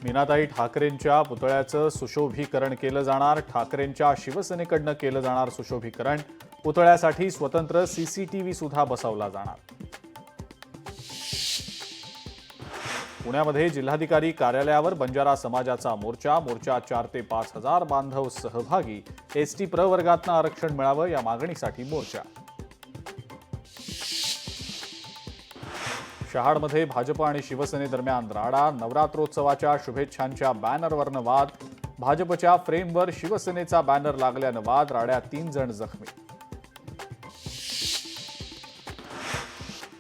मीनाताई ठाकरेंच्या पुतळ्याचं सुशोभीकरण केलं जाणार। ठाकरेंच्या शिवसेनेकडनं केलं जाणार सुशोभीकरण। पुतळ्यासाठी स्वतंत्र सीसीटीव्ही सुद्धा बसवला जाणार। पुण्यामध्ये जिल्हाधिकारी कार्यालयावर बंजारा समाजाचा मोर्चा 4 ते 5 हजार बांधव सहभागी। एसटी प्रवर्गातनं आरक्षण मिळावं या मागणीसाठी मोर्चा। शहाडमध्ये भाजप आणि शिवसेनेदरम्यान राडा। नवरात्रोत्सवाच्या शुभेच्छांच्या बॅनरवरनं वाद। भाजपच्या फ्रेमवर शिवसेनेचा बॅनर लागल्यानं वाद। राड्यात 3 जण जखमी।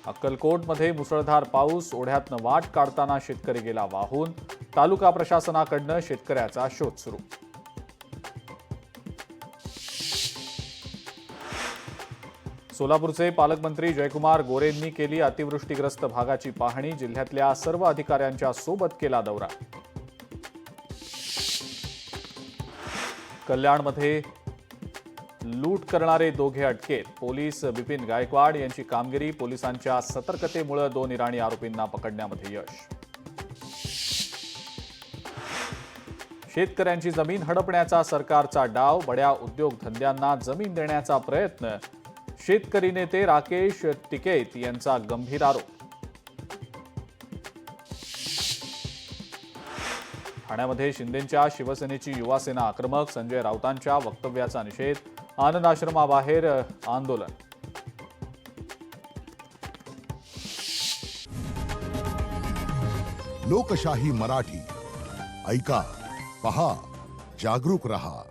अक्कलकोटमध्ये मुसळधार पाऊस। ओढ्यातनं वाट काढताना शेतकरी गेला वाहून। तालुका प्रशासनाकडनं शेतकऱ्याचा शोध सुरू। सोलापूरचे पालकमंत्री जयकुमार गोरेंनी केली अतिवृष्टीग्रस्त भागाची पाहणी। जिल्ह्यातल्या सर्व अधिकाऱ्यांच्या सोबत केला दौरा। कल्याणमध्ये लूट करणारे दोघे अटकेत। पोलीस बिपिन गायकवाड यांची कामगिरी। पोलिसांच्या सतर्कतेमुळे 2 इराणी आरोपींना पकडण्यामध्ये यश। शेतकऱ्यांची जमीन हडपण्याचा सरकारचा डाव। बड्या उद्योगधंद्यांना जमीन देण्याचा प्रयत्न। शेतकरी नेते राकेश टिकैत यांचा गंभीर आरोप। ठाण्यामध्ये शिंदेंच्या शिवसेनेची युवासेना आक्रमक। संजय राऊतांच्या वक्तव्याचा निषेध। आनंद आश्रमाबाहेर आंदोलन। लोकशाही मराठी ऐका, पहा, जागरूक रहा।